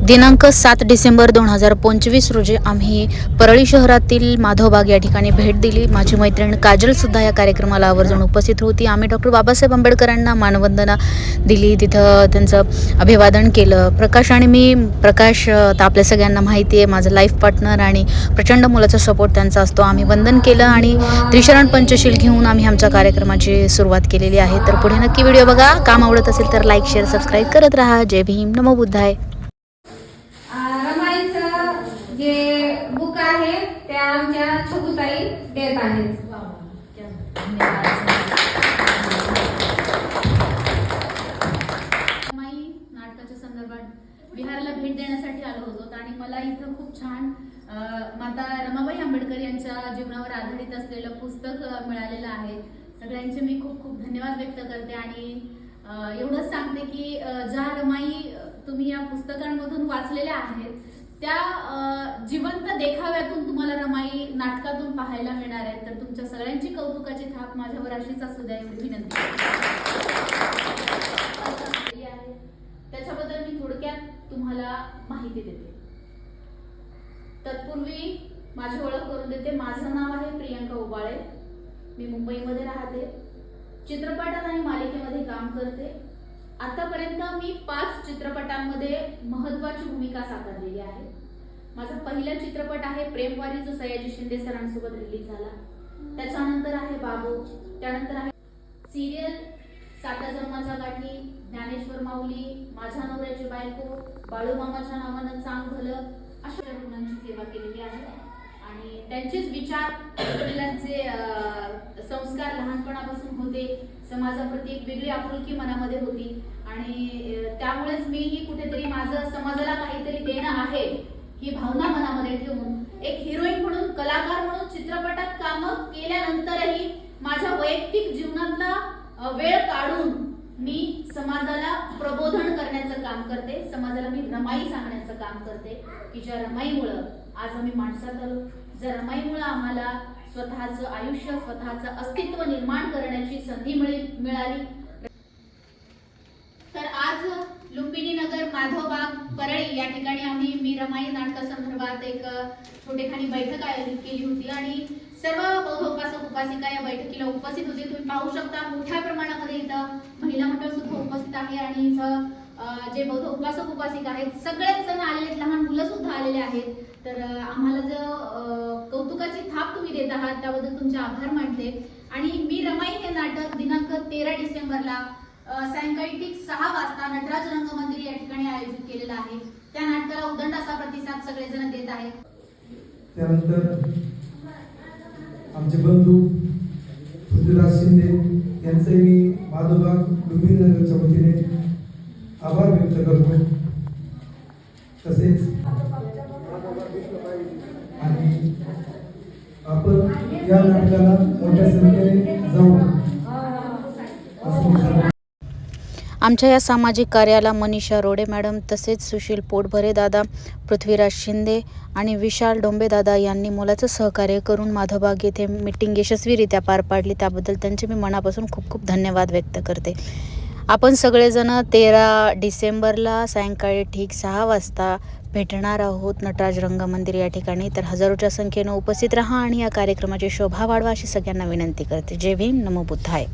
दिनांक 7 डिसेंबर 2025 रोजी आम्ही परळी शहरातील माधवबाग या ठिकाणी भेट दिली। माझी मैत्रीण काजलसुद्धा या कार्यक्रमाला आवर्जून उपस्थित होती। आम्ही डॉक्टर बाबासाहेब आंबेडकरांना मानवंदना दिली, तिथं त्यांचं अभिवादन केलं। प्रकाश आणि मी, प्रकाश तर आपल्या सगळ्यांना माहिती आहे, माझं लाईफ पार्टनर आणि प्रचंड मुलाचा सपोर्ट त्यांचा असतो। आम्ही वंदन केलं आणि त्रिशरण पंचशील घेऊन आम्ही आमच्या कार्यक्रमाची सुरुवात केलेली आहे। तर पुढे नक्की व्हिडिओ बघा। काम आवडत असेल तर लाईक, शेअर, सबस्क्राईब करत राहा। जय भीम, नमो बुद्धाय। जे बुक आहे ते आमच्या छकुताई देत आहेत। नाटकाच्या संदर्भात बिहारला भेट देण्यासाठी आलो होतो आणि मला इथं खूप छान माता रमाबाई आंबेडकर यांच्या जीवनावर आधारित असलेलं पुस्तक मिळालेलं आहे। सगळ्यांचे मी खूप खूप धन्यवाद व्यक्त करते आणि एवढंच सांगते की ज्या रमाई तुम्ही या पुस्तकांमधून वाचलेल्या आहेत त्या जिवंत देखाव्यातून तुम्हाला रमाई नाटकातून पाहायला मिळणार आहे। तर तुमच्या सगळ्यांची कौतुकाची थाप माझ्यावर अशीच असू द्या एवढी विनंती आहे। त्याच्याबद्दल मी थोडक्यात तुम्हाला माहिती देते। तत्पूर्वी माझी ओळख करून देते। माझं नाव आहे प्रियंका उबाळे, मी मुंबईमध्ये राहते, चित्रपटात आणि मालिकेमध्ये काम करते। आतापर्यंत मी 5 चित्रपटांमध्ये महत्त्वाची भूमिका साकारलेली आहे। माझा पहिला चित्रपट आहे प्रेमवारी, जो सयाजी शिंदे सरांसोबत रिलीज झाला। त्याच्यानंतर आहे बाबू, त्यानंतर आहे सिरियल साता जन्माच्या गाठी, ज्ञानेश्वर माऊली, माझ्या नवऱ्याची बायको, बाळूमामाच्या नावानं चांग भलं, अशा रुग्णांची सेवा केलेली आहे। आणि त्यांचेच विचार, वडिलांचे संस्कार लहानपणापासून होते, समाजाप्रती एक वेगळी आपुलकी मनामध्ये होती आणि त्यामुळेच मीही कुठेतरी माझं समाजाला काहीतरी देणं आहे ही भावना मनामध्ये ठेवून एक हिरोईन म्हणून, कलाकार म्हणून चित्रपटात काम केल्यानंतरही माझ्या वैयक्तिक जीवनातला वेळ काढून मी समाजाला प्रबोधन करण्याचं काम करते। समाजाला मी रमाई सांगण्याचं काम करते की ज्या रमाईमुळं आज आम्ही माणसात आलो, ज्या रमाईमुळं आम्हाला स्वतःचं आयुष्य, स्वतःचं अस्तित्व निर्माण करण्याची संधी मिळाली। तर आज लुंबिनी नगर, माधवबाग, परळी या ठिकाणी मी रमाई नाटकासंदर्भात एक छोटेखानी बैठक आयोजित केली होती आणि सर्व बौद्ध उपासक उपासिका या बैठकीला उपस्थित होते। तुम्ही पाहू शकता मोठ्या प्रमाणामध्ये इथं महिला मंडळ सुद्धा उपस्थित आहे आणि इथं जे बौद्ध उपासक उपासिका आहेत सगळेच जण आलेले आहेत, लहान मुलं सुद्धा आलेले आहेत। तर आम्हाला जो कौतुकाची थाप तुम्ही देत आहात त्याबद्दल तुमचे आभार मानते। आणि मी रमाई हे नाटक दिनांक 13 डिसेंबरला सायंकाळी ठीक 6 वाजता नटराज रंगमंदिर या ठिकाणी आयोजित केलेलं आहे। त्या नाटकाला उदंड असा प्रतिसाद सगळेजण देत आहेत। त्यानंतर आमचे बंधू पृथ्वीराज शिंदे यांचे मी माधवबाग लुंबिनी नगरच्या वतीने आभार व्यक्त करतो। तसेच आणि आपण या नाटकाला मोठ्या संख्येने जाऊ। आमच्या या सामाजिक कार्याला मनीषा रोडे मॅडम, तसेच सुशील पोटभरे दादा, पृथ्वीराज शिंदे आणि विशाल डोंबे दादा यांनी मोलाचं सहकार्य करून माधवबाग येथे मीटिंग यशस्वीरित्या पार पाडली। त्याबद्दल त्यांचे मी मनापासून खूप खूप धन्यवाद व्यक्त करते। आपण सगळेजण 13 डिसेंबरला सायंकाळी ठीक 6 वाजता भेटणार आहोत नटराज रंगमंदिर या ठिकाणी। तर हजारोच्या संख्येनं उपस्थित राहा आणि या कार्यक्रमाची शोभा वाढवा अशी सगळ्यांना विनंती करते। जय भीम, नमो बुद्धाय।